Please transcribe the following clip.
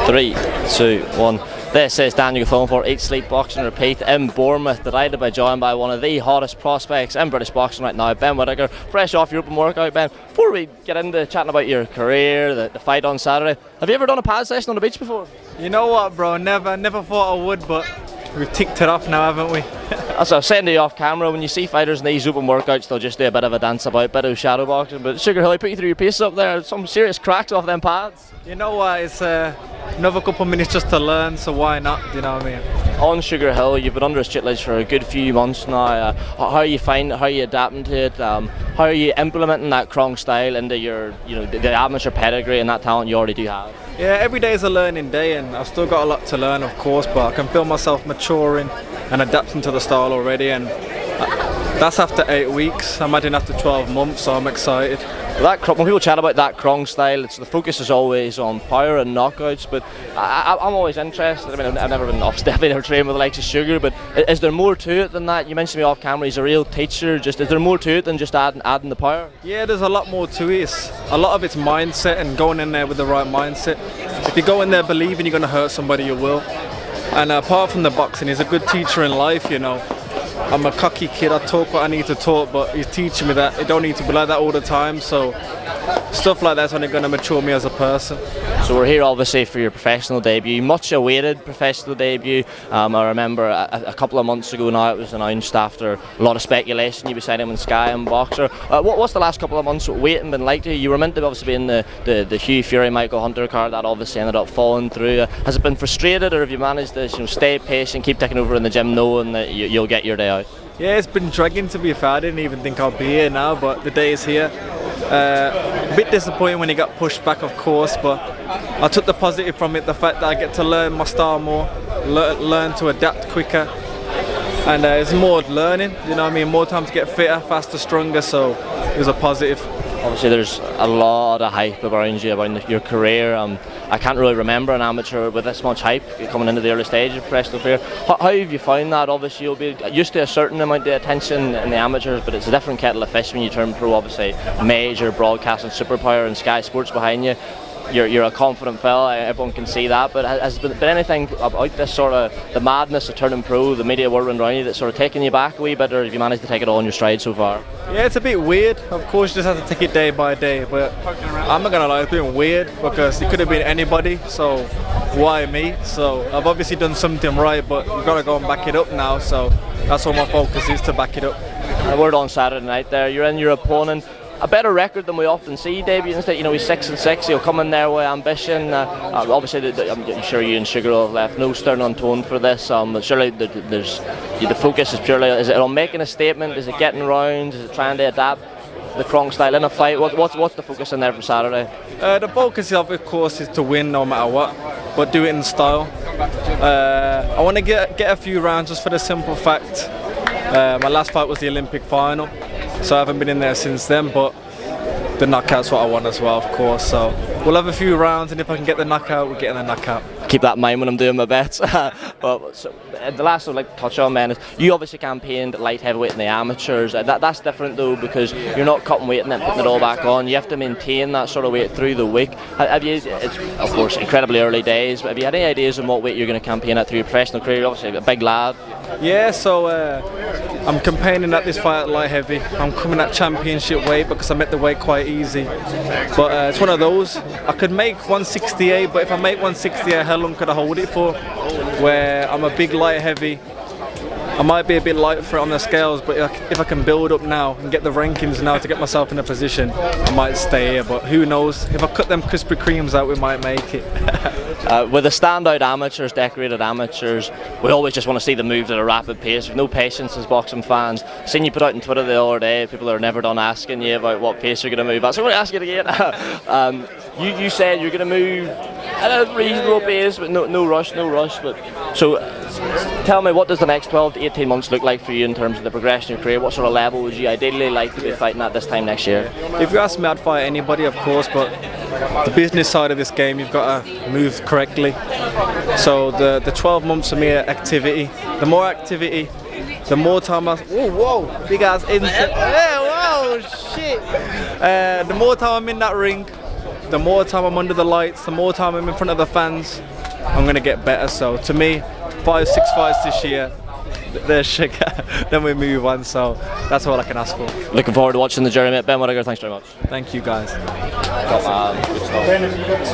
3, 2, 1. This is Daniel Phone for Eat, Sleep, Boxing, Repeat in Bournemouth. Delighted to be joined by one of the hottest prospects in British boxing right now, Ben Whittaker. Fresh off your open workout, Ben. Before we get into chatting about your career, the fight on Saturday, have you ever done a pad session on the beach before? You know what, bro? Never thought I would, but we've ticked it off now, haven't we? As I was saying to you off camera, when you see fighters in these open workouts, they'll just do a bit of a dance about, a bit of shadow boxing. But Sugar Hill, I put you through your paces up there. Some serious cracks off them pads. You know what? It's another couple of minutes just to learn, so why not? You know what I mean? On Sugar Hill, you've been under his tutelage for a good few months now. How are you finding? How are you adapting to it? How are you implementing that Krong style into your, the amateur pedigree and that talent you already do have? Yeah, every day is a learning day, and I've still got a lot to learn, of course. But I can feel myself maturing and adapting to the style already, and that's after 8 weeks. I'm adding after 12 months, so I'm excited. When people chat about that Krong style, the focus is always on power and knockouts, but I'm always interested. I mean, I've never been off-stepping or trained with the likes of Sugar, but is there more to it than that? You mentioned me off camera, he's a real teacher. Is there more to it than just adding the power? Yeah, there's a lot more to it. A lot of it's mindset and going in there with the right mindset. If you go in there believing you're going to hurt somebody, you will. And apart from the boxing, he's a good teacher in life, I'm a cocky kid, I talk what I need to talk, but he's teaching me that it don't need to be like that all the time, so stuff like that's only going to mature me as a person. So we're here obviously for your professional debut, much awaited professional debut. I remember a couple of months ago now it was announced after a lot of speculation you'd be signing with Sky and Boxer. What's the last couple of months waiting been like to you? You were meant to obviously be in the Hugh Fury Michael Hunter card, that obviously ended up falling through. Has it been frustrated, or have you managed to stay patient, keep taking over in the gym knowing that you'll get your day out? Yeah, it's been dragging, to be fair. I didn't even think I'll be here now, but the day is here. A bit disappointing when he got pushed back, of course, but I took the positive from it, the fact that I get to learn my style more, learn to adapt quicker, and it's more learning, more time to get fitter, faster, stronger, so it was a positive. Obviously there's a lot of hype around you, about your career. I can't really remember an amateur with this much hype coming into the early stage of professional career. How have you found that? Obviously you'll be used to a certain amount of attention in the amateurs, but it's a different kettle of fish when you turn pro. Obviously major broadcasting superpower and Sky Sports behind you. You're a confident fella, everyone can see that, but has there been anything about this sort of the madness of turning pro, the media whirling around you, that's sort of taking you back a wee bit, or have you managed to take it all in your stride so far? Yeah, it's a bit weird. Of course you just have to take it day by day, but I'm not gonna lie, it's been weird because it could have been anybody, so why me? So I've obviously done something right, but we've got to go and back it up now, so that's all my focus is, to back it up. A word on Saturday night there, you're in your opponent. A better record than we often see debuts. He's 6-6. He'll come in there with ambition. Obviously, I'm sure you and Sugar have left no stern unturned for this. Surely the focus is purely: is it on making a statement? Is it getting rounds? Is it trying to adapt the Krong style in a fight? What's the focus in there for Saturday? The focus, of course, is to win no matter what, but do it in style. I want to get a few rounds just for the simple fact. My last fight was the Olympic final, so I haven't been in there since then, but the knockout's what I want as well, of course, so we'll have a few rounds, and if I can get the knockout, we're getting the knockout. Keep that in mind when I'm doing my bets. Well, so the last I'd like to touch on, man, is you obviously campaigned light heavyweight in the amateurs. That's different though, because you're not cutting weight and then putting it all back on. You have to maintain that sort of weight through the week. It's of course incredibly early days, but have you had any ideas on what weight you're going to campaign at through your professional career? You're obviously a big lad. Yeah, so I'm campaigning at this fight at light heavy. I'm coming at championship weight because I met the weight quite easy. But it's one of those. I could make 168, but if I make 168, how long could I hold it for? Where I'm a big light heavy. I might be a bit light for it on the scales, but if I can build up now and get the rankings now to get myself in a position, I might stay here, but who knows? If I cut them Krispy Kremes out, we might make it. With the standout amateurs, decorated amateurs, we always just want to see them move at a rapid pace. We've no patience as boxing fans. Seen you put out on Twitter the other day, people are never done asking you about what pace you're going to move at, so I'm going to ask you again. You said you're going to move at a reasonable pace, but no rush. But so tell me, what does the next 12 to 18 months look like for you in terms of the progression of your career? What sort of level would you ideally like to be fighting at this time next year? If you ask me, I'd fight anybody, of course, but the business side of this game, you've got to move correctly. So the 12 months for me are activity. The more activity, the more time whoa, big ass insect. Yeah, whoa, shit. The more time I'm in that ring, the more time I'm under the lights, the more time I'm in front of the fans, I'm going to get better. So to me, 5-6 fights this year, there's sugar, then we move on. So that's all I can ask for. Looking forward to watching the journey, mate. Ben Whittaker, thanks very much. Thank you guys. Top man. Good stuff.